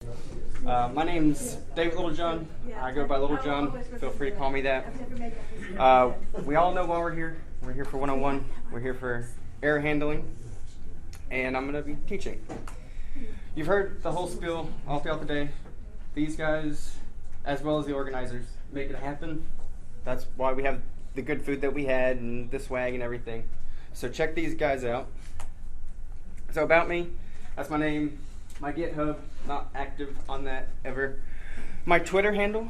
My name's Littlejohn. I go by Littlejohn. Feel free to call me that. We all know why we're here. We're here for 101. We're here for error handling. And I'm going to be teaching. You've heard the whole spiel all throughout the day. These guys, as well as the organizers, make it happen. That's why we have the good food that we had and the swag and everything. So check these guys out. So about me, that's my name. My GitHub, not active on that ever. My Twitter handle,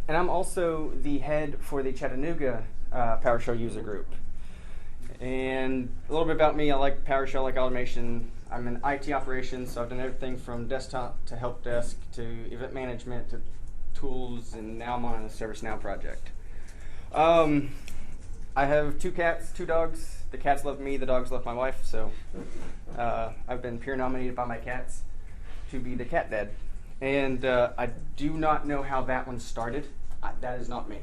and I'm also the head for the Chattanooga PowerShell user group. And a little bit about me, I like PowerShell, like automation. I'm in IT operations, so I've done everything from desktop to help desk to event management to tools, and now I'm on a ServiceNow project. I have 2 cats, 2 dogs. The cats love me, the dogs love my wife, so I've been peer nominated by my cats to be the cat dad. And I do not know how that one started. That is not me.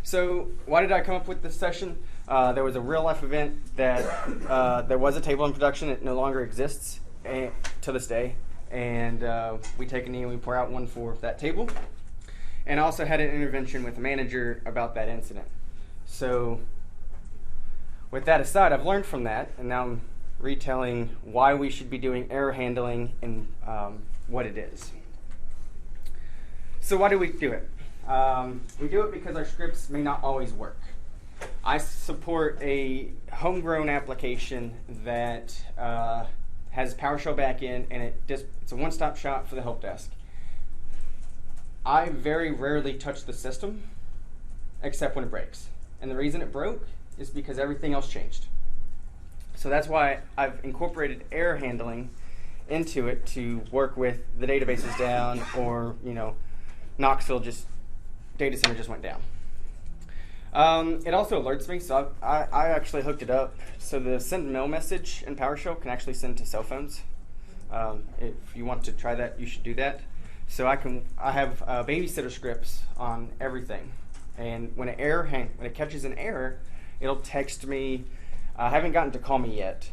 So why did I come up with this session? There was a real life event that there was a table in production. It no longer exists to this day. And we take a knee and we pour out one for that table. And I also had an intervention with the manager about that incident. So with that aside, I've learned from that, and now I'm retelling why we should be doing error handling and what it is. So why do we do it? We do it because our scripts may not always work. I support a homegrown application that has PowerShell backend, and it's a one-stop shop for the help desk. I very rarely touch the system, except when it breaks. And the reason it broke is because everything else changed. So that's why I've incorporated error handling into it to work with the databases down, or Knoxville data center just went down. It also alerts me, so I actually hooked it up. So the send mail message in PowerShell can actually send to cell phones. If you want to try that, you should do that. So I have babysitter scripts on everything, and when it catches an error, it'll text me. I haven't gotten to call me yet.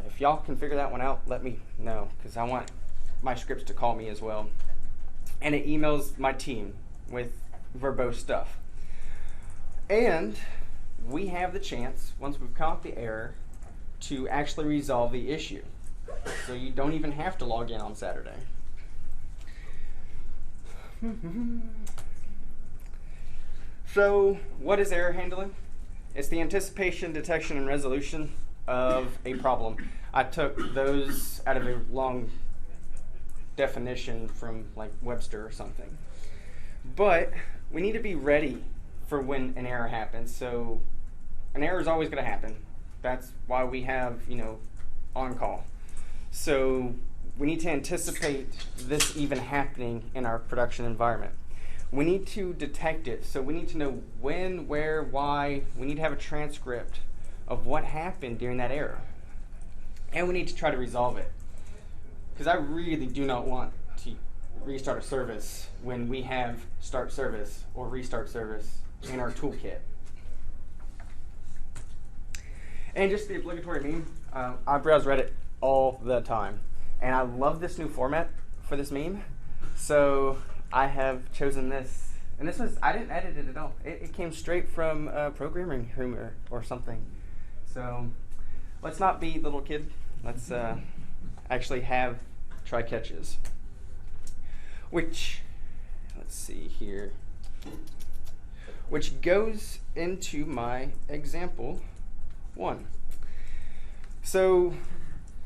If y'all can figure that one out, let me know, because I want my scripts to call me as well. And it emails my team with verbose stuff. And we have the chance, once we've caught the error, to actually resolve the issue. So you don't even have to log in on Saturday. So what is error handling? It's the anticipation, detection, and resolution of a problem. I took those out of a long definition from like Webster or something. But we need to be ready for when an error happens. So an error is always going to happen. That's why we have, on-call. So we need to anticipate this even happening in our production environment. We need to detect it, so we need to know when, where, why. We need to have a transcript of what happened during that error. And we need to try to resolve it. Because I really do not want to restart a service when we have start service or restart service in our toolkit. And just the obligatory meme, I browse Reddit all the time. And I love this new format for this meme. So I have chosen this, and this was, I didn't edit it at all. It came straight from programming humor or something. So let's not be little kid. Let's actually have Trycatches. Which, let's see here, which goes into my example 1. So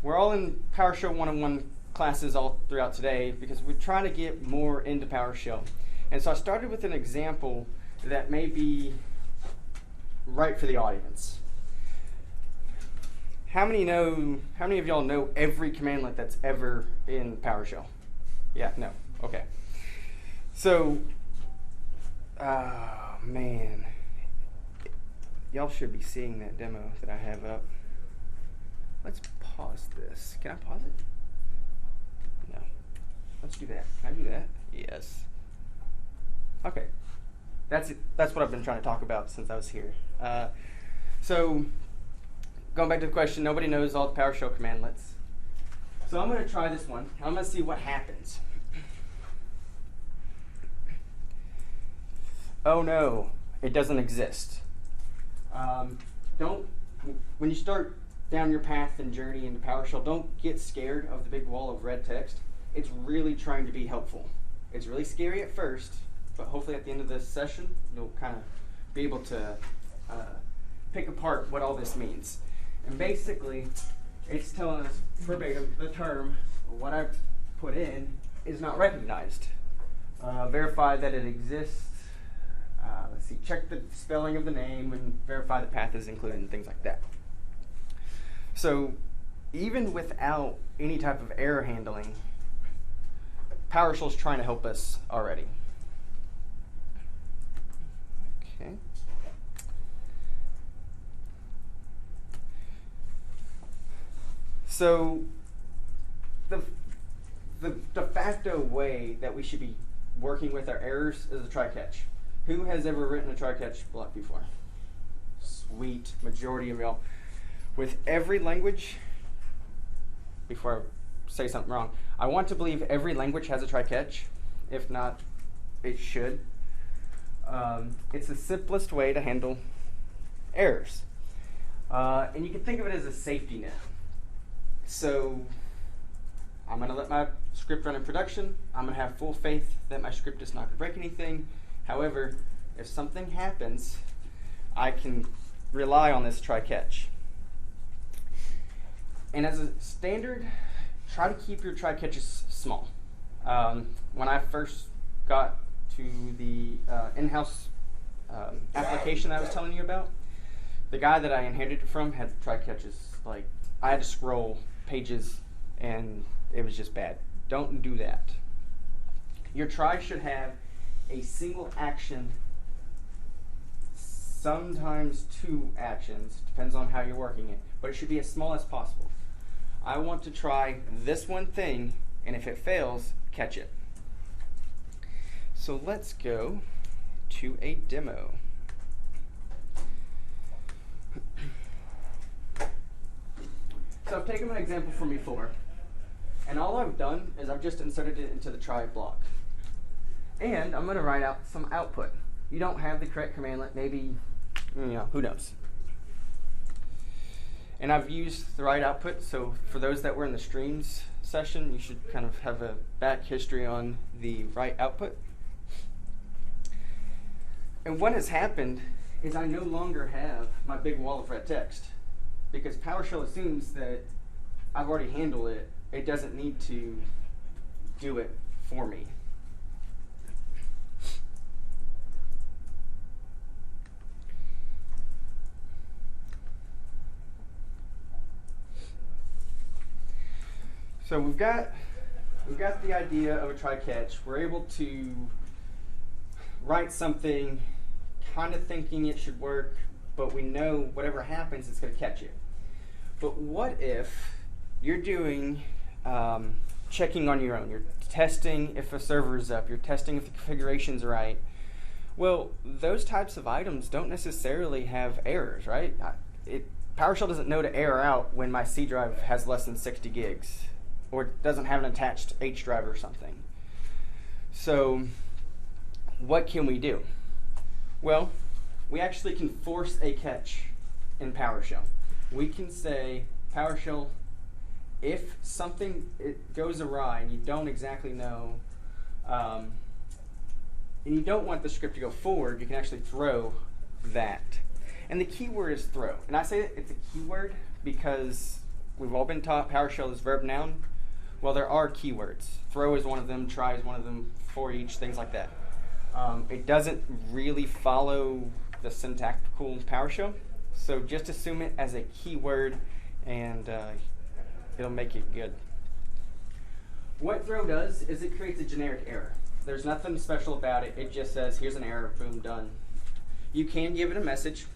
we're all in PowerShell 101 classes all throughout today because we're trying to get more into PowerShell. And so I started with an example that may be right for the audience. How many of y'all know every commandlet that's ever in PowerShell? Yeah, no, okay. So, man, y'all should be seeing that demo that I have up. Let's pause this. Can I pause it? No. Let's do that. Can I do that? Yes. Okay. That's it. That's what I've been trying to talk about since I was here. So, going back to the question, nobody knows all the PowerShell commandlets. So I'm going to try this one. I'm going to see what happens. Oh no, it doesn't exist. When you start down your path and journey into PowerShell, don't get scared of the big wall of red text. It's really trying to be helpful. It's really scary at first, but hopefully at the end of this session, you'll kind of be able to pick apart what all this means. And basically, it's telling us verbatim the term, what I put in, is not recognized. Verify that it exists. Let's see, check the spelling of the name and verify the path is included and things like that. So even without any type of error handling, PowerShell is trying to help us already. Okay. So the de facto way that we should be working with our errors is a Trycatch. Who has ever written a Trycatch block before? Sweet, majority of y'all. With every language, before I say something wrong, I want to believe every language has a Trycatch. If not, it should. It's the simplest way to handle errors. And you can think of it as a safety net. So I'm going to let my script run in production. I'm going to have full faith that my script is not going to break anything. However, if something happens, I can rely on this Trycatch. And as a standard, try to keep your Trycatches small. When I first got to the in-house application that I was telling you about, the guy that I inherited it from had Trycatches. Like, I had to scroll pages, and it was just bad. Don't do that. Your try should have a single action, sometimes two actions, depends on how you're working it, but it should be as small as possible. I want to try this one thing, and if it fails, catch it. So let's go to a demo. So I've taken my example from before, and all I've done is I've just inserted it into the try block. And I'm going to write out some output. You don't have the correct commandlet, maybe, who knows. And I've used the right output, so for those that were in the streams session, you should kind of have a back history on the right output. And what has happened is I no longer have my big wall of red text, because PowerShell assumes that I've already handled it. It doesn't need to do it for me. So we've got the idea of a Trycatch. We're able to write something kind of thinking it should work, but we know whatever happens, it's going to catch it. But what if you're doing checking on your own? You're testing if a server is up. You're testing if the configuration's right. Well, those types of items don't necessarily have errors, right? PowerShell doesn't know to error out when my C drive has less than 60 gigs. Or doesn't have an attached H drive or something. So what can we do? Well, we actually can force a catch in PowerShell. We can say, PowerShell, if something goes awry and you don't exactly know, and you don't want the script to go forward, you can actually throw that. And the keyword is throw. And I say it's a keyword because we've all been taught PowerShell is verb noun. Well, there are keywords. Throw is one of them, try is one of them, for each, things like that. It doesn't really follow the syntactical PowerShell, so just assume it as a keyword and it'll make it good. What throw does is it creates a generic error. There's nothing special about it. It just says, here's an error, boom, done. You can give it a message.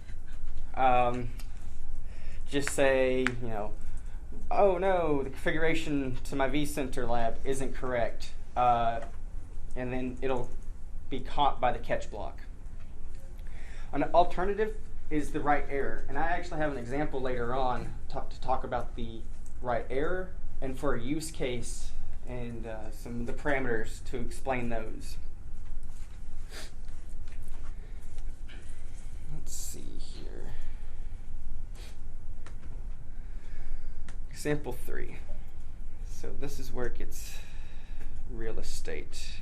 Just say, oh no, the configuration to my vCenter lab isn't correct. And then it'll be caught by the catch block. An alternative is the write error. And I actually have an example later on to talk about the write error and for a use case and some of the parameters to explain those. Let's see here. Example 3. So this is where it gets real estate.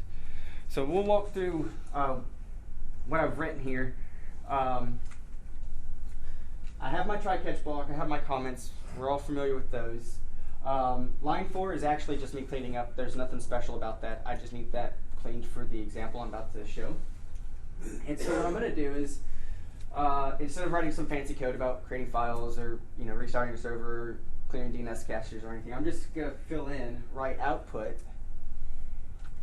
So we'll walk through what I've written here. I have my Trycatch block, I have my comments, we're all familiar with those. Line 4 is actually just me cleaning up. There's nothing special about that. I just need that cleaned for the example I'm about to show. And so what I'm going to do is, instead of writing some fancy code about creating files or restarting a server, or clearing DNS caches or anything, I'm just going to fill in write output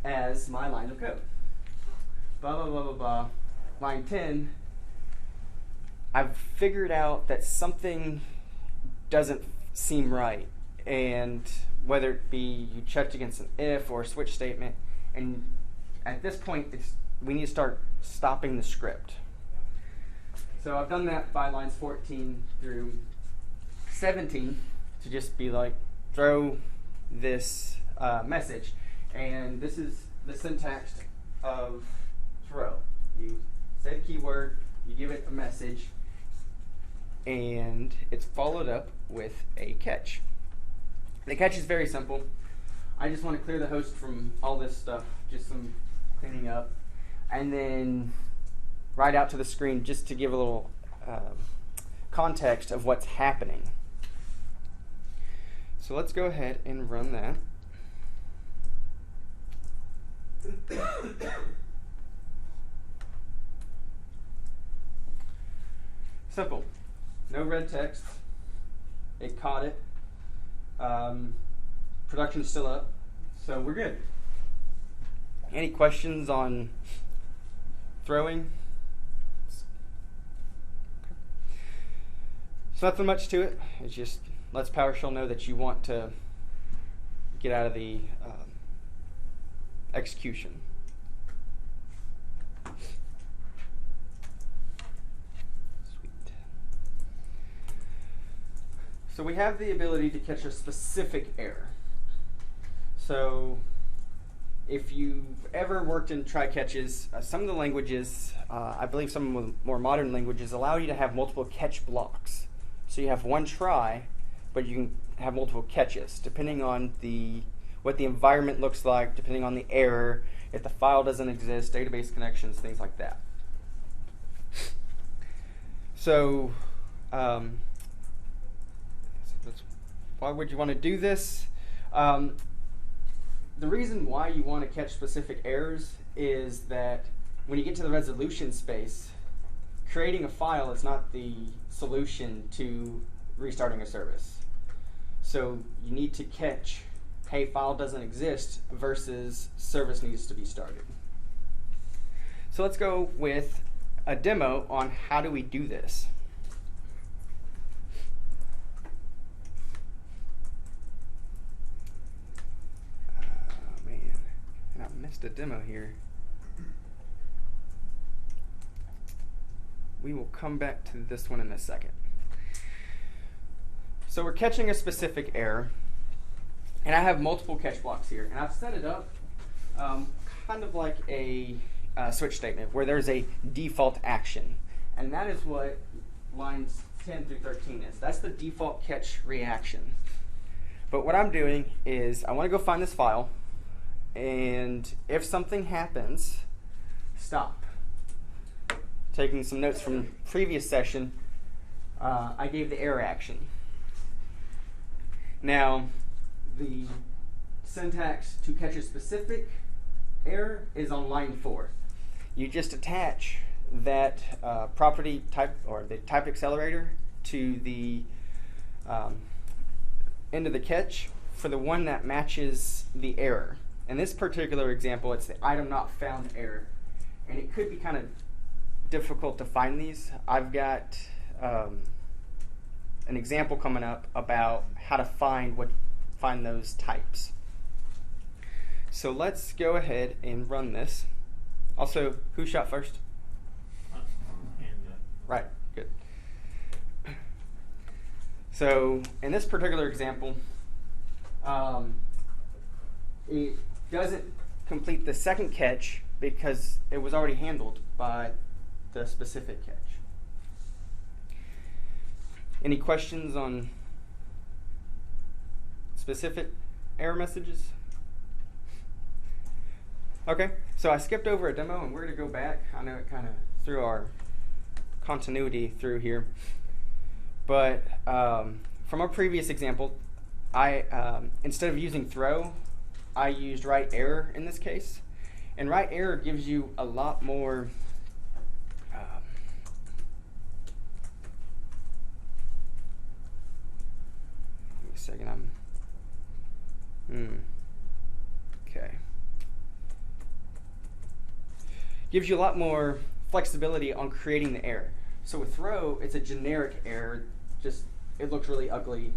as my line of code. Blah, blah, blah, blah, blah. Line 10, I've figured out that something doesn't seem right. And whether it be you checked against an if or a switch statement, and at this point we need to start stopping the script. So I've done that by lines 14 through 17 to just be like, throw this message. And this is the syntax of throw. You say the keyword, you give it a message, and it's followed up with a catch. The catch is very simple. I just want to clear the host from all this stuff, just some cleaning up, and then write out to the screen just to give a little context of what's happening. So let's go ahead and run that. Simple. No red text. It caught it. Production's still up, so we're good. Any questions on throwing? There's nothing much to it. It's just lets PowerShell know that you want to get out of the execution. Sweet. So we have the ability to catch a specific error. So if you've ever worked in Trycatches, some of the languages, I believe some of the more modern languages, allow you to have multiple catch blocks. So you have one try, but you can have multiple catches, depending on what the environment looks like, depending on the error, if the file doesn't exist, database connections, things like that. So why would you want to do this? The reason why you want to catch specific errors is that when you get to the resolution space, creating a file is not the solution to restarting a service. So you need to catch, hey, file doesn't exist versus service needs to be started. So let's go with a demo on how do we do this. I missed a demo here. We will come back to this one in a second. So we're catching a specific error, and I have multiple catch blocks here, and I've set it up kind of like a switch statement where there's a default action, and that is what lines 10 through 13 is. That's the default catch reaction. But what I'm doing is I want to go find this file, and if something happens, stop. Taking some notes from previous session, I gave the error action. Now, the syntax to catch a specific error is on line 4. You just attach that property type or the type accelerator to the end of the catch for the one that matches the error. In this particular example, it's the item not found error, and it could be kind of difficult to find these. I've got an example coming up about how to find those types. So let's go ahead and run this. Also, who shot first? Right, good. So in this particular example, it doesn't complete the second catch because it was already handled by the specific catch. Any questions on specific error messages? Okay, so I skipped over a demo and we're going to go back. I know it kind of threw our continuity through here. But from our previous example, I instead of using throw, I used write error in this case. And write error gives you a lot more give me a second, okay. Gives you a lot more flexibility on creating the error. So with throw, it's a generic error, just it looks really ugly,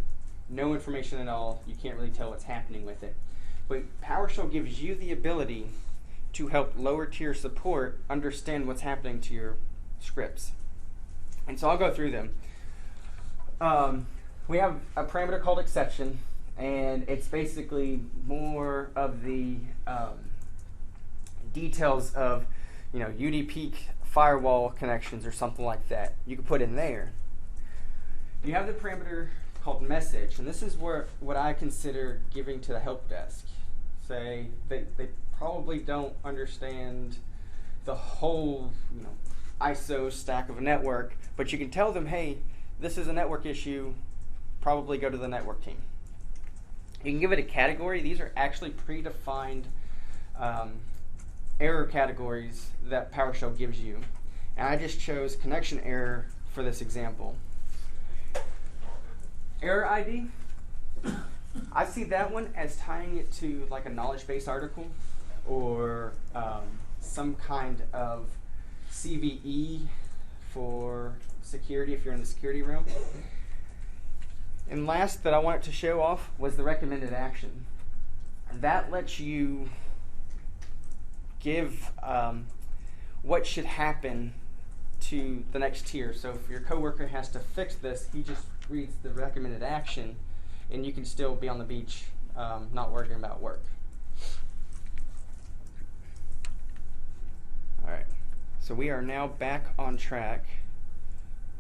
no information at all, you can't really tell what's happening with it. But PowerShell gives you the ability to help lower tier support understand what's happening to your scripts. And so I'll go through them. We have a parameter called exception, and it's basically more of the details of, you know, UDP firewall connections or something like that. You can put in there. You have the parameter called message, and this is what I consider giving to the help desk. Say they probably don't understand the whole, you know, ISO stack of a network, but you can tell them, hey, this is a network issue, probably go to the network team. You can give it a category. These are actually predefined error categories that PowerShell gives you. And I just chose connection error for this example. Error ID, I see that one as tying it to like a knowledge base article or some kind of CVE for security if you're in the security realm. And last that I wanted to show off was the recommended action. And that lets you give what should happen to the next tier. So if your coworker has to fix this, he just reads the recommended action and you can still be on the beach not worrying about work. Alright, so we are now back on track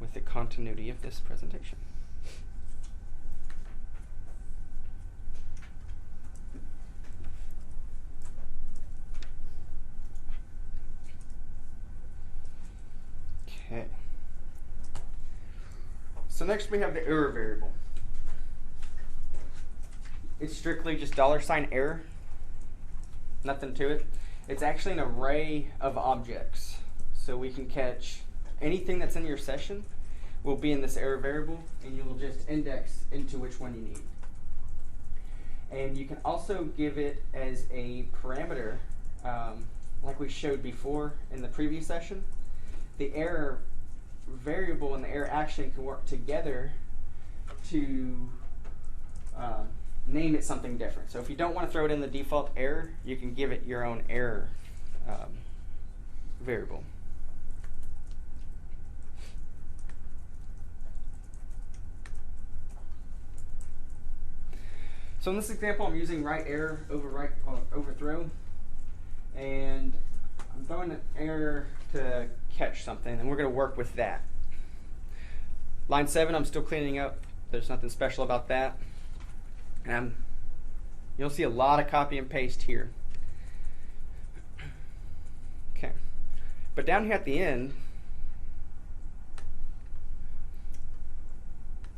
with the continuity of this presentation. Okay. So next we have the error variable. It's strictly just $error, nothing to it. It's actually an array of objects. So we can catch anything that's in your session will be in this error variable, and you will just index into which one you need. And you can also give it as a parameter, like we showed before in the previous session. The error variable and the error action can work together to name it something different. So if you don't want to throw it in the default error, you can give it your own error variable. So in this example, I'm using write error over overthrow, and I'm throwing an error to catch something, and we're going to work with that. Line 7, I'm still cleaning up. There's nothing special about that. And you'll see a lot of copy and paste here. Okay. But down here at the end,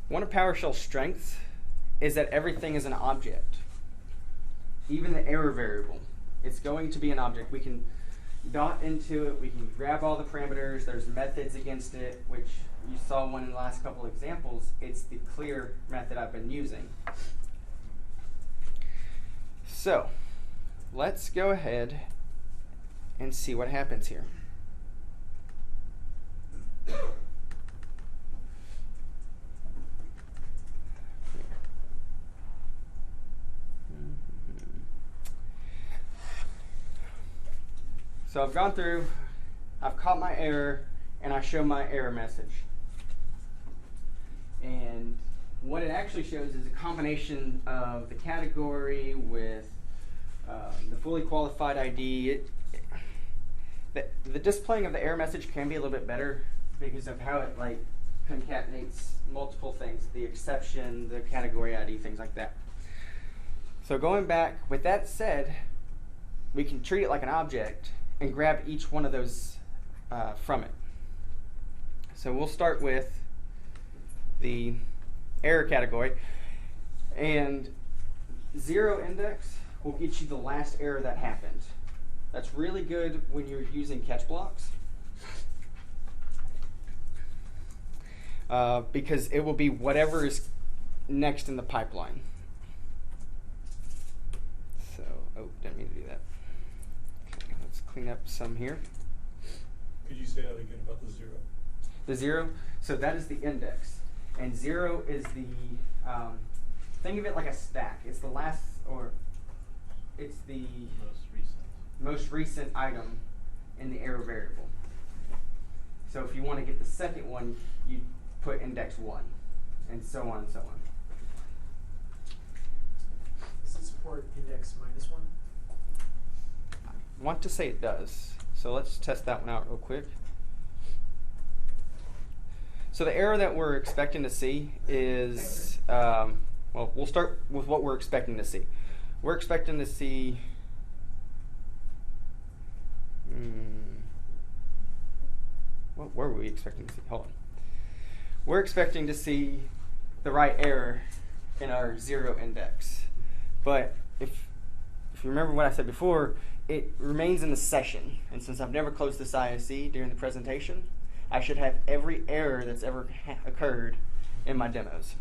one of PowerShell's strengths is that everything is an object. Even the error variable, it's going to be an object. We can dot into it, we can grab all the parameters, there's methods against it, which you saw one in the last couple of examples. It's the clear method I've been using. So let's go ahead and see what happens here. So I've gone through, I've caught my error, and I show my error message. And what it actually shows is a combination of the category with the fully qualified ID. The displaying of the error message can be a little bit better because of how it like concatenates multiple things, the exception, the category ID, things like that. So going back, with that said, we can treat it like an object and grab each one of those from it. So we'll start with the error category, and 0 index will get you the last error that happened. That's really good when you're using catch blocks because it will be whatever is next in the pipeline. So, oh, didn't mean to do that. Okay, let's clean up some here. Could you say that again about the 0? The 0, so that is the index. And 0 is the, think of it like a stack. It's the last, or it's the most recent item in the error variable. So if you want to get the second one, you put index 1, and so on and so on. Does it support index -1? I want to say it does. So let's test that one out real quick. So the error that we're expecting to see is, well, we'll start with what we're expecting to see. We're expecting to see, what were we expecting to see? Hold on. We're expecting to see the right error in our 0 index. But if you remember what I said before, it remains in the session. And since I've never closed this ISE during the presentation, I should have every error that's ever occurred in my demos.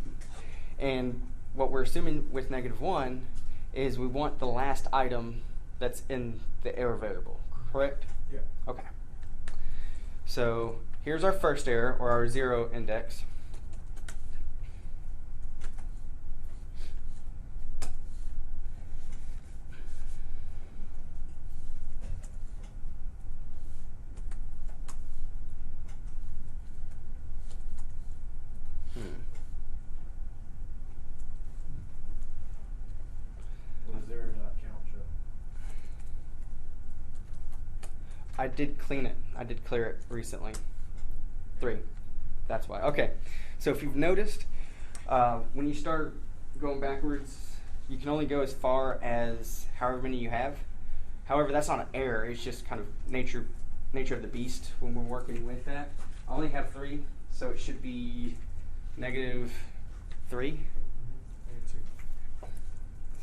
And what we're assuming with -1 is we want the last item that's in the error variable, correct? Yeah. Okay. So here's our first error, or our 0 index. I did clean it. I did clear it recently. 3. That's why. Okay. So if you've noticed, when you start going backwards, you can only go as far as however many you have. However, that's not an error. It's just kind of nature of the beast when we're working with that. I only have 3, so it should be -3.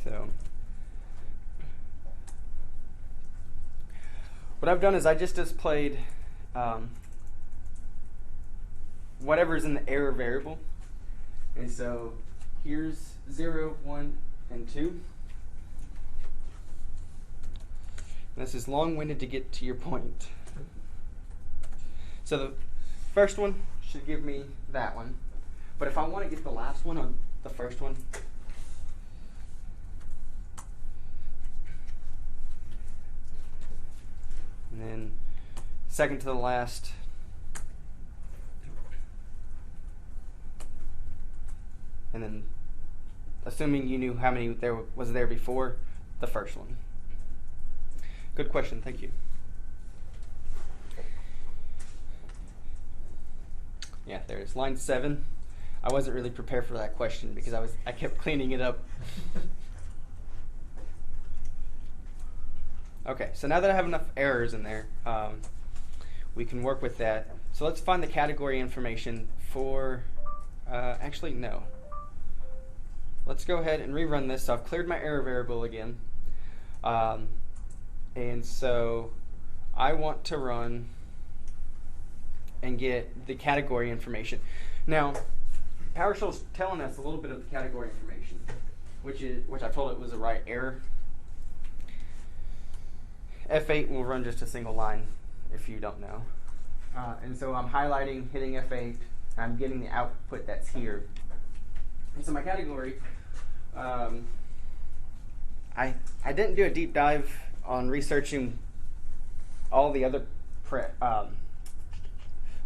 So what I've done is I just displayed whatever's in the error variable. And so here's 0, 1, and 2. And this is long-winded to get to your point. So the first one should give me that one. But if I want to get the last one on the first one, and then second to the last, and then assuming you knew how many there was there before, the first one. Good question, thank you. Yeah, there it is, line 7. I wasn't really prepared for that question because I kept cleaning it up. Okay, so now that I have enough errors in there, we can work with that. So let's find the category information for, actually no. Let's go ahead and rerun this. So I've cleared my error variable again. And so I want to run and get the category information. Now, PowerShell's telling us a little bit of the category information, which I told it was the right error. F8 will run just a single line if you don't know. And so I'm highlighting, hitting F8, I'm getting the output that's here. And so my category, I didn't do a deep dive on researching all the other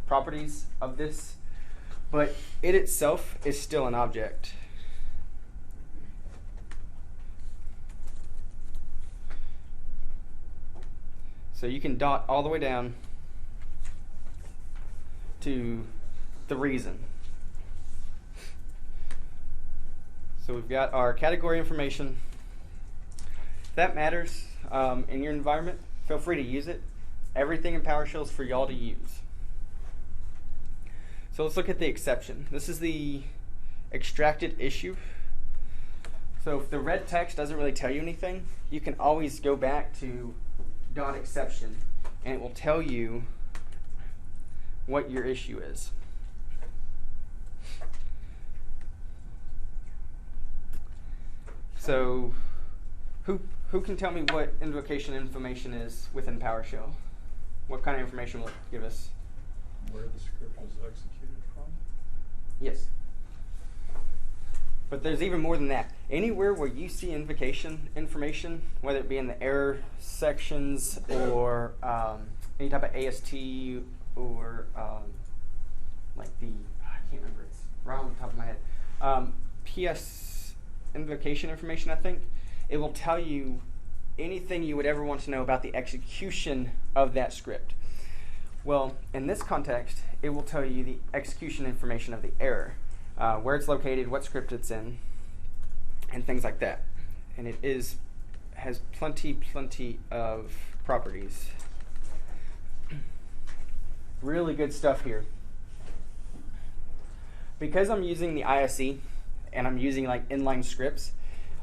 properties of this, but it itself is still an object. So you can dot all the way down to the reason. So we've got our category information. If that matters in your environment, feel free to use it. Everything in PowerShell is for y'all to use. So let's look at the exception. This is the extracted issue. So if the red text doesn't really tell you anything, you can always go back to .exception and it will tell you what your issue is. So who can tell me what invocation information is within PowerShell? What kind of information will it give us? Where the script was executed from? Yes. But there's even more than that. Anywhere where you see invocation information, whether it be in the error sections or any type of AST or like the, I can't remember, it's right on the top of my head. PS invocation information, I think, it will tell you anything you would ever want to know about the execution of that script. Well, in this context, it will tell you the execution information of the error. Where it's located, what script it's in, and things like that. And it has plenty of properties. Really good stuff here. Because I'm using the ISE and I'm using like inline scripts,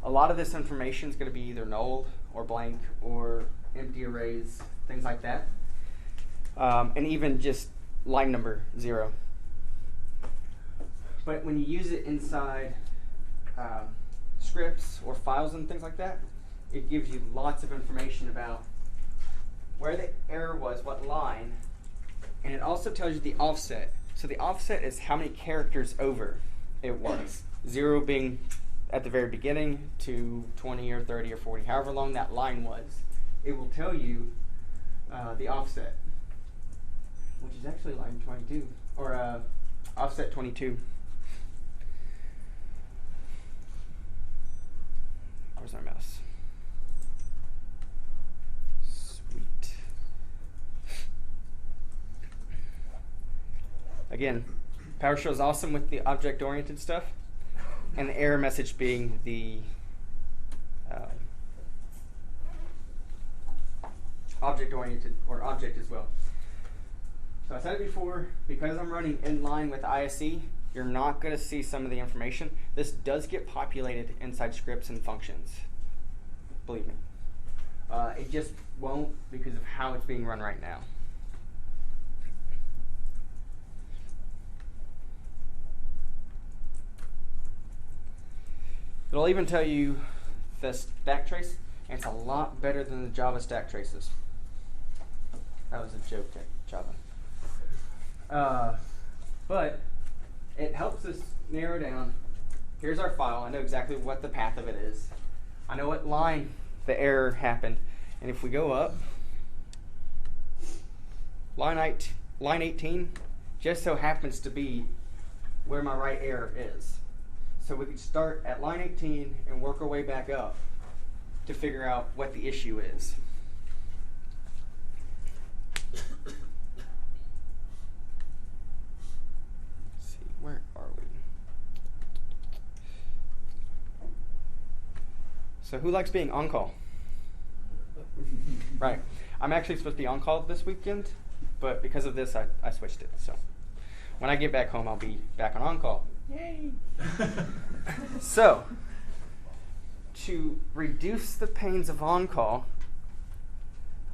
a lot of this information is going to be either null or blank or empty arrays, things like that. And even just line number 0. But when you use it inside scripts or files and things like that, it gives you lots of information about where the error was, what line, and it also tells you the offset. So the offset is how many characters over it was. 0 being at the very beginning to 20 or 30 or 40, however long that line was. It will tell you the offset, which is actually line 22, or offset 22. Where's our mouse? Sweet. Again, PowerShell is awesome with the object-oriented stuff, and the error message being the object-oriented, or object as well. So I said it before, because I'm running inline with ISE, you're not going to see some of the information. This does get populated inside scripts and functions. Believe me. It just won't because of how it's being run right now. It'll even tell you the stack trace, and it's a lot better than the Java stack traces. That was a joke at Java. But it helps us narrow down. Here's our file. I know exactly what the path of it is. I know what line the error happened. And if we go up, line 18 just so happens to be where my right error is. So we could start at line 18 and work our way back up to figure out what the issue is. Where are we? So who likes being on call? Right. I'm actually supposed to be on call this weekend, but because of this, I switched it. So when I get back home, I'll be back on call. Yay! So to reduce the pains of on call,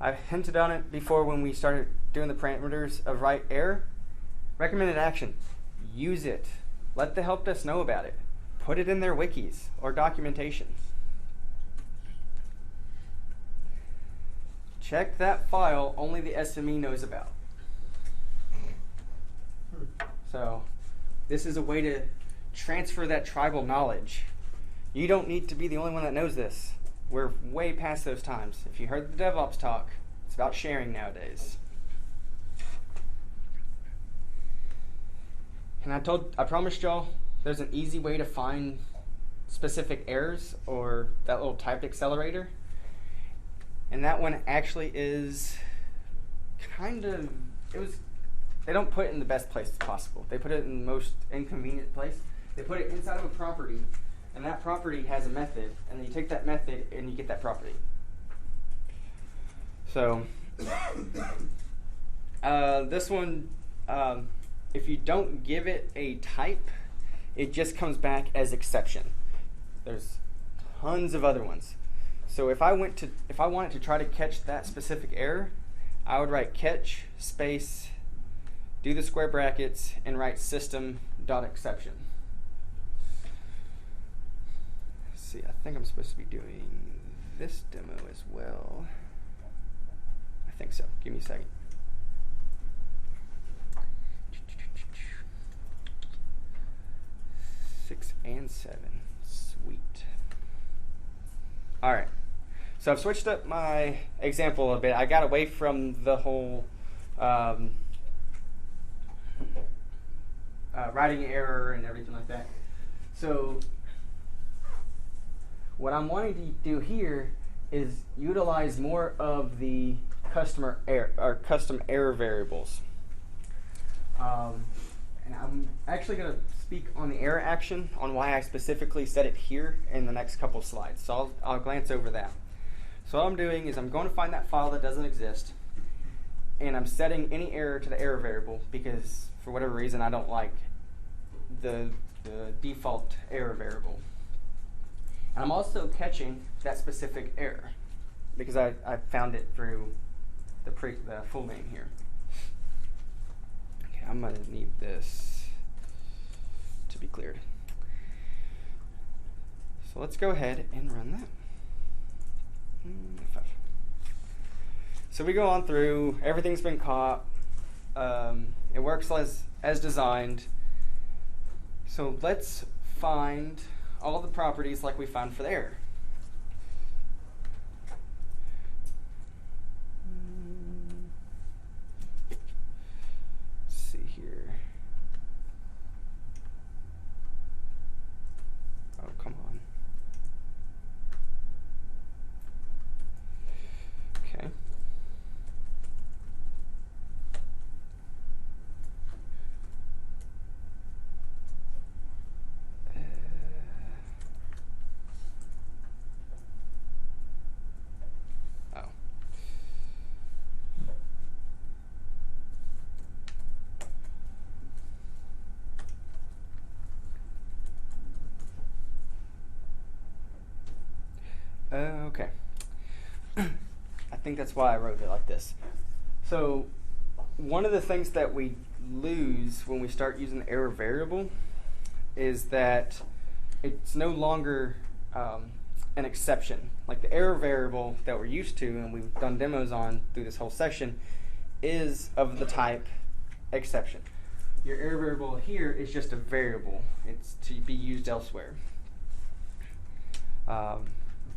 I've hinted on it before when we started doing the parameters of right error. Recommended action. Use it. Let the help desk know about it. Put it in their wikis or documentation. Check that file only the SME knows about. So this is a way to transfer that tribal knowledge. You don't need to be the only one that knows this. We're way past those times. If you heard the DevOps talk, it's about sharing nowadays. And I promised y'all there's an easy way to find specific errors or that little typed accelerator. And that one actually is kind of, they don't put it in the best place possible. They put it in the most inconvenient place. They put it inside of a property, and that property has a method, and then you take that method and you get that property. So this one, if you don't give it a type, it just comes back as exception. There's tons of other ones. So if I wanted to try to catch that specific error, I would write catch space, do the square brackets, and write system.exception. Let's see, I think I'm supposed to be doing this demo as well. I think so. Give me a second. Six and 7. Sweet. All right. So I've switched up my example a little bit. I got away from the whole writing error and everything like that. So what I'm wanting to do here is utilize more of the custom error variables. And I'm actually going to speak on the error action, on why I specifically set it here in the next couple slides. So I'll glance over that. So what I'm doing is I'm going to find that file that doesn't exist, and I'm setting any error to the error variable because for whatever reason I don't like the default error variable. And I'm also catching that specific error because I found it through the full name here. Okay, I'm going to need this to be cleared. So let's go ahead and run that. So we go on through, everything's been caught, it works as designed. So let's find all the properties like we found for the error. Let's see here. Oh, come on. Okay. Okay. I think that's why I wrote it like this. So one of the things that we lose when we start using the error variable is that it's no longer an exception. Like the error variable that we're used to and we've done demos on through this whole session is of the type exception. Your error variable here is just a variable. It's to be used elsewhere.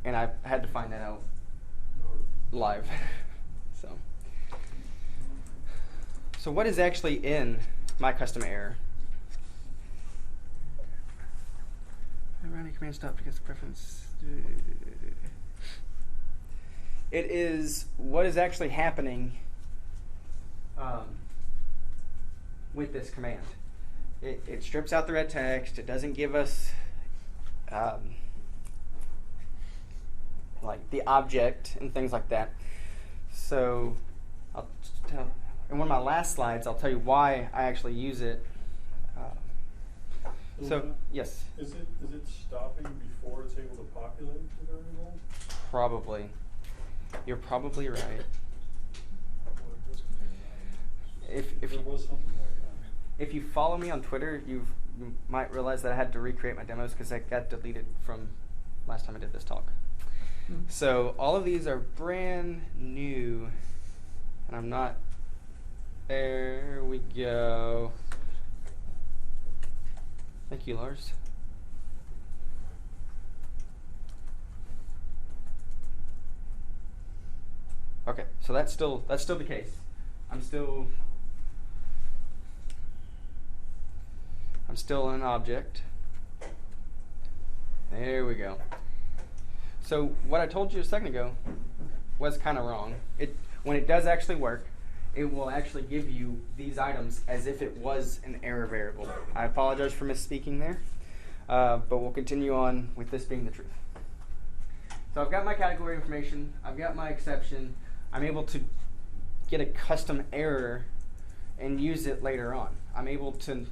And I had to find that out live. So what is actually in my custom error? Running command stop because the preference. It is what is actually happening with this command. It strips out the red text. It doesn't give us like the object and things like that. So I'll tell, in one of my last slides, I'll tell you why I actually use it. So yes? Is it stopping before it's able to populate the variable? Probably. You're probably right. Well, it does contain that. If there was something like that. If you follow me on Twitter, you might realize that I had to recreate my demos because I got deleted from last time I did this talk. So all of these are brand new, and I'm not. There we go. Thank you, Lars. Okay, so that's still the case. I'm still. I'm still in an object. There we go. So what I told you a second ago was kind of wrong. When it does actually work, it will actually give you these items as if it was an error variable. I apologize for misspeaking there, but we'll continue on with this being the truth. So I've got my category information, I've got my exception, I'm able to get a custom error and use it later on. I'm able to,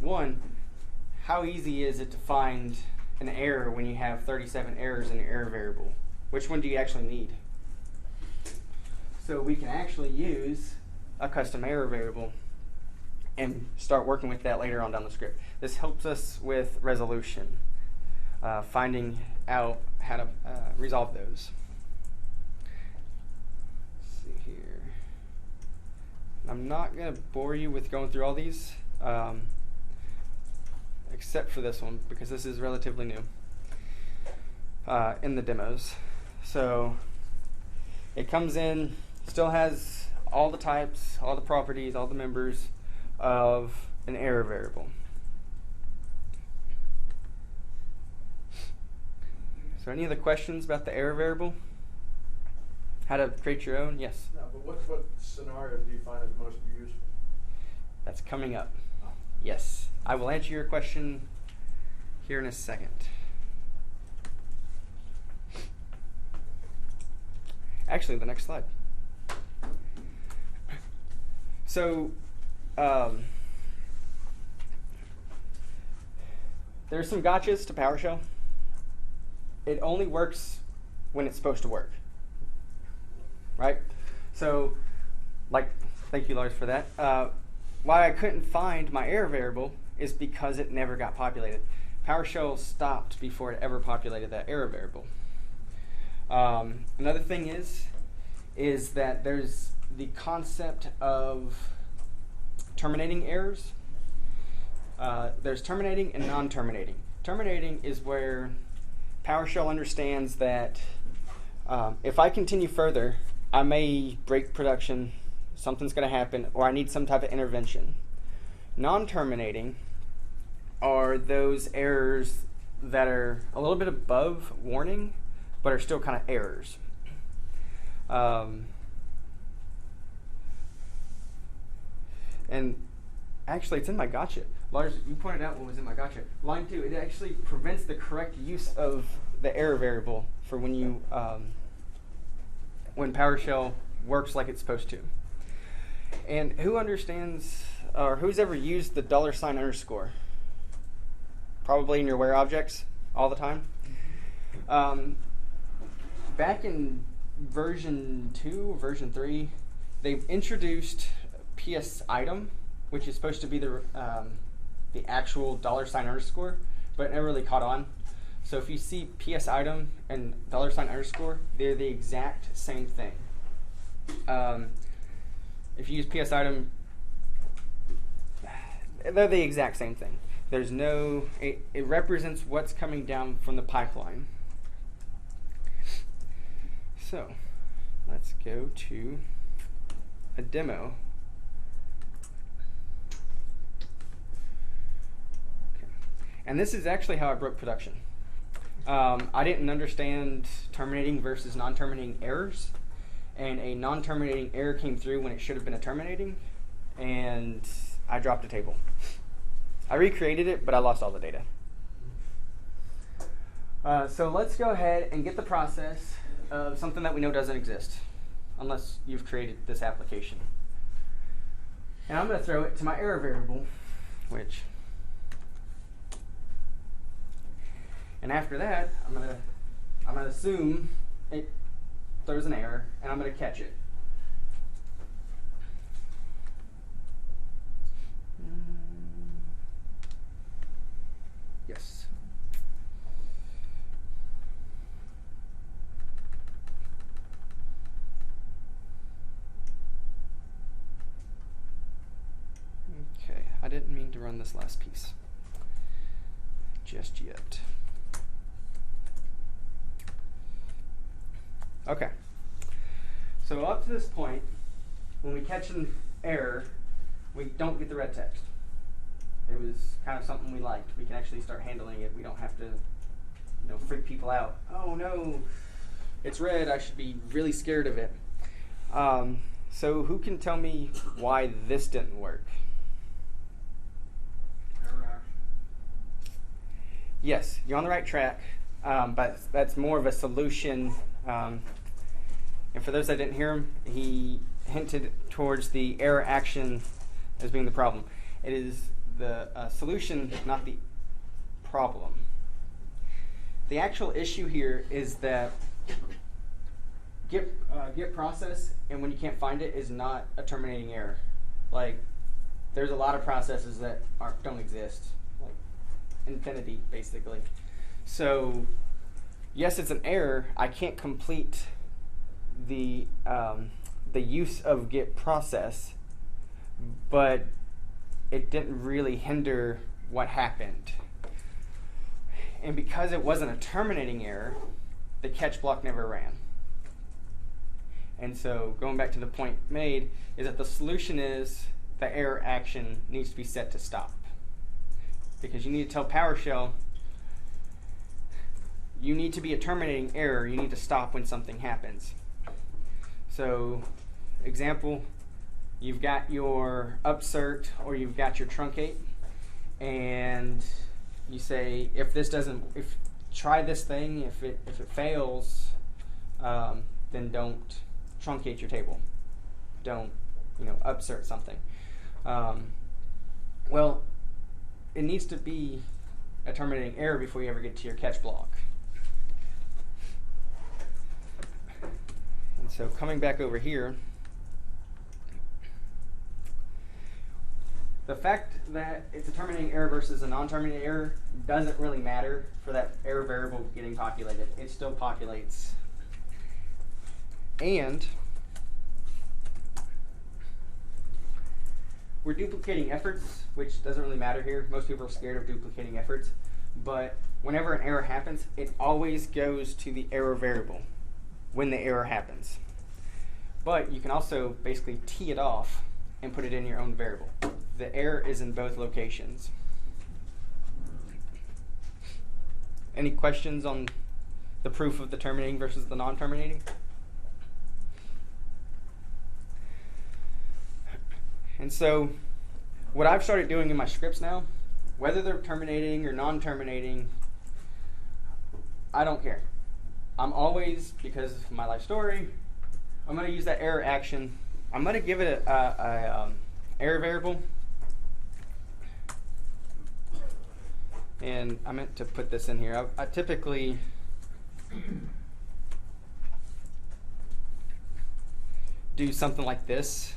one, how easy is it to find an error when you have 37 errors in your error variable? Which one do you actually need? So we can actually use a custom error variable and start working with that later on down the script. This helps us with resolution, finding out how to resolve those. Let's see here. I'm not going to bore you with going through all these, except for this one, because this is relatively new in the demos. So it comes in, still has all the types, all the properties, all the members of an error variable. So any other questions about the error variable? How to create your own? Yes? No, but what scenario do you find is most useful? That's coming up. Yes. I will answer your question here in a second. Actually, the next slide. So, there's some gotchas to PowerShell. It only works when it's supposed to work, right? So, thank you, Lars, for that. Why I couldn't find my error variable is because it never got populated. PowerShell stopped before it ever populated that error variable. Another thing is that there's the concept of terminating errors. There's terminating and non-terminating. Terminating is where PowerShell understands that if I continue further, I may break production, something's going to happen, or I need some type of intervention. Non-terminating are those errors that are a little bit above warning, but are still kind of errors. And actually, it's in my gotcha. Lars, you pointed out what was in my gotcha. Line 2, it actually prevents the correct use of the error variable for when you when PowerShell works like it's supposed to. And who understands, or who's ever used the $_? Probably in your where objects all the time. Back in version 2, version 3, they've introduced PS item, which is supposed to be the actual $_, but it never really caught on. So if you see PS item and $_, they're the exact same thing. If you use PS item, they're the exact same thing. There's no, it represents what's coming down from the pipeline. So let's go to a demo. Okay. And this is actually how I broke production. I didn't understand terminating versus non-terminating errors, and a non-terminating error came through when it should have been a terminating, and I dropped a table. I recreated it, but I lost all the data. So let's go ahead and get the process of something that we know doesn't exist, unless you've created this application. And I'm going to throw it to my error variable, which, and after that, I'm going to assume it throws an error, and I'm going to catch it. Yes. Okay, I didn't mean to run this last piece just yet. Okay, so up to this point, when we catch an error, we don't get the red text. It was kind of something we liked. We can actually start handling it. We don't have to, freak people out. Oh no, it's red. I should be really scared of it. So who can tell me why this didn't work? Yes, you're on the right track, but that's more of a solution. And for those that didn't hear him, he hinted towards the error action as being the problem. It is the solution, not the problem. The actual issue here is that get process, and when you can't find it, is not a terminating error. Like, there's a lot of processes that don't exist, like infinity, basically. So, yes, it's an error. I can't complete the use of get process, but it didn't really hinder what happened. And because it wasn't a terminating error, the catch block never ran. And so going back to the point made is that the solution is the error action needs to be set to stop. Because you need to tell PowerShell you need to be a terminating error. You need to stop when something happens. So example, you've got your upsert or you've got your truncate, and you say if try this thing, if it fails, then don't truncate your table. Don't upsert something. Well, it needs to be a terminating error before you ever get to your catch block. And so coming back over here, the fact that it's a terminating error versus a non-terminating error doesn't really matter for that error variable getting populated. It still populates. And we're duplicating efforts, which doesn't really matter here. Most people are scared of duplicating efforts. But whenever an error happens, it always goes to the error variable when the error happens. But you can also basically tee it off and put it in your own variable. The error is in both locations. Any questions on the proof of the terminating versus the non-terminating? And so what I've started doing in my scripts now, whether they're terminating or non-terminating, I don't care. I'm always, because of my life story, I'm going to use that error action. I'm going to give it a error variable. And I meant to put this in here. I typically do something like this.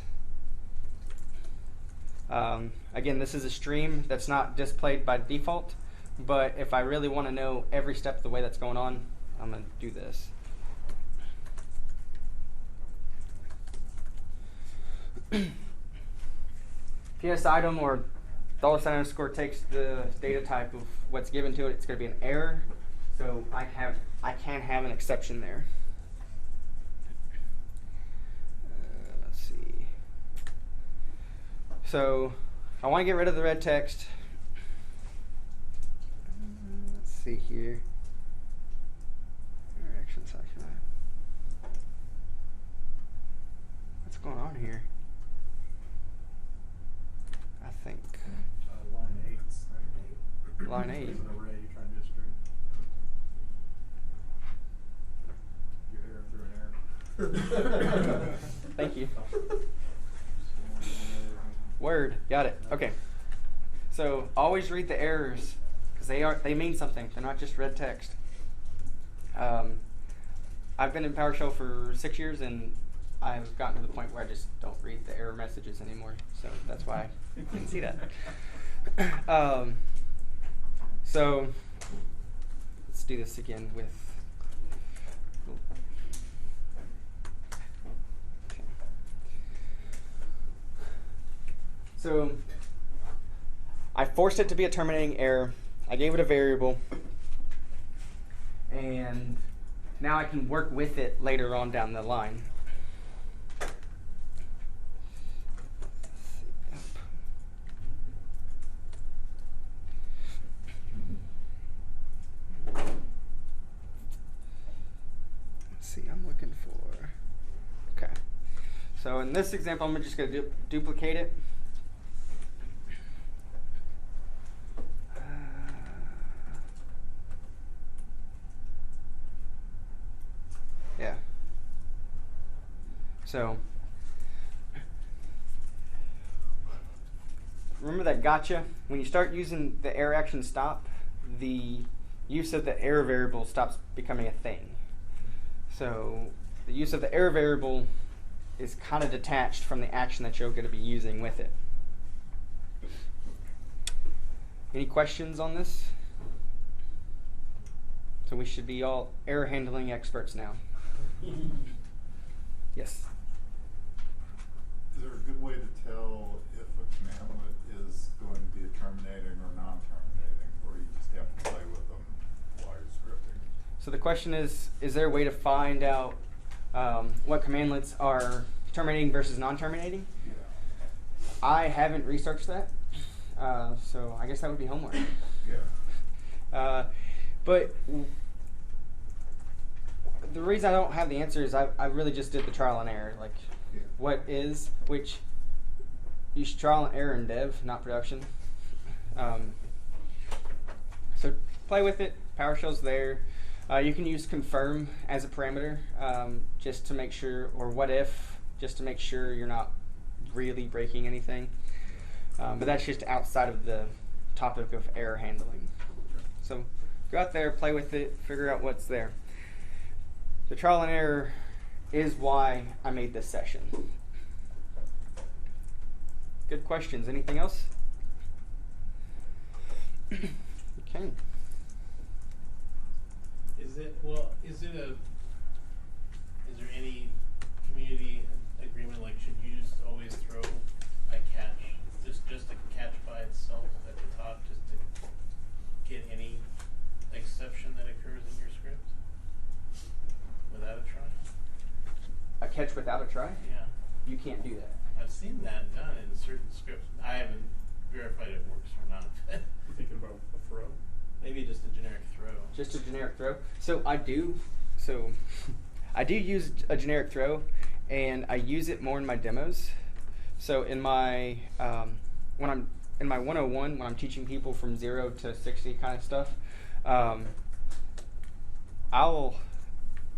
Again, this is a stream that's not displayed by default, but if I really want to know every step of the way that's going on, I'm going to do this. PS item or $_ takes the data type of what's given to it. It's going to be an error, so I can have an exception there. Let's see. So I want to get rid of the red text. Let's see here. Action section. What's going on here? I think. Line 8. Line 8. There's an array, you're trying to do a string. Your error through an error. Thank you. Word, got it. Okay. So always read the errors because they mean something. They're not just red text. I've been in PowerShell for 6 years, and I've gotten to the point where I just don't read the error messages anymore. So that's why I didn't see that. So let's do this again with. Okay. So I forced it to be a terminating error. I gave it a variable, and now I can work with it later on down the line. So in this example, I'm just going to duplicate it. Yeah. So remember that gotcha? When you start using the error action stop, the use of the error variable stops becoming a thing. So the use of the error variable is kind of detached from the action that you're going to be using with it. Any questions on this? So we should be all error handling experts now. Yes? Is there a good way to tell if a commandlet is going to be a terminating or non-terminating, or you just have to play with them while you're scripting? So the question is there a way to find out what commandlets are terminating versus non-terminating? Yeah. I haven't researched that, so I guess that would be homework. Yeah. But the reason I don't have the answer is I really just did the trial and error. Like, Yeah. what is, which you should trial and error in dev, not production. So play with it. PowerShell's there. You can use confirm as a parameter just to make sure, or what if, just to make sure you're not really breaking anything. But that's just outside of the topic of error handling. So go out there, play with it, figure out what's there. The trial and error is why I made this session. Good questions. Anything else? Okay. Is there any community agreement, like should you just always throw a catch, just a catch by itself at the top, just to get any exception that occurs in your script without a try? A catch without a try? Yeah. You can't do that. I've seen that done in certain scripts. I haven't verified it works or not. You thinking about a throw? Maybe just a generic throw. Just a generic throw. So I do use a generic throw, and I use it more in my demos. So in my when I'm in my 101, when I'm teaching people from 0 to 60 kind of stuff, I'll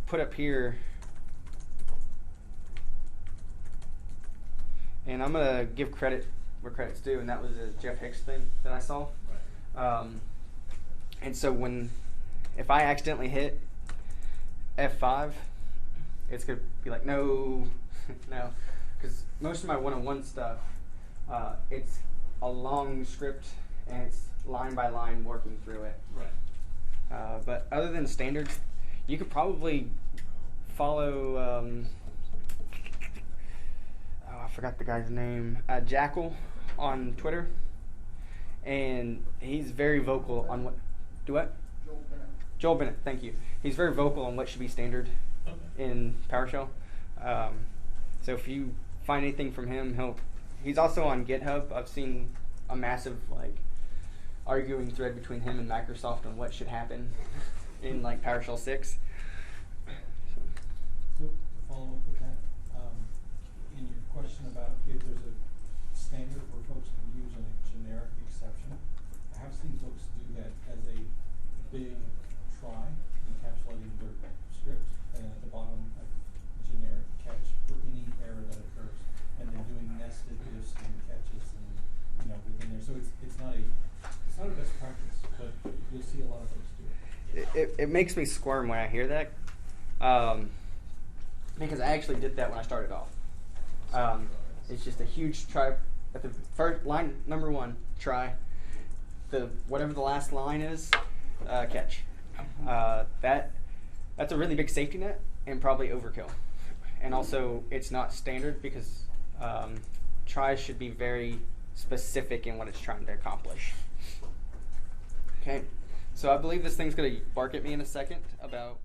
put up here, and I'm gonna give credit where credit's due, and that was a Jeff Hicks thing that I saw. Right. And so if I accidentally hit F5, it's going to be like, no, no. Because most of my 101 stuff, it's a long script, and it's line by line working through it. Right. But other than standards, you could probably follow, I forgot the guy's name, Jackal on Twitter. And he's very vocal on what... Do what? Joel Bennett, thank you. He's very vocal on what should be standard in PowerShell. So if you find anything from him, he's also on GitHub. I've seen a massive arguing thread between him and Microsoft on what should happen in PowerShell 6. So to follow up with that, in your question about if there's a standard where folks can use a generic exception, I have seen folks do that as a big try, encapsulating their script, and at the bottom, a generic catch for any error that occurs, and then doing nested ifs and catches, and within there. So it's not a best practice, but you'll see a lot of folks do it. It makes me squirm when I hear that, because I actually did that when I started off. It's just a huge try at the first line, number 1, try. Whatever the last line is, catch. That's a really big safety net and probably overkill. And also, it's not standard because tries should be very specific in what it's trying to accomplish. Okay, so I believe this thing's going to bark at me in a second about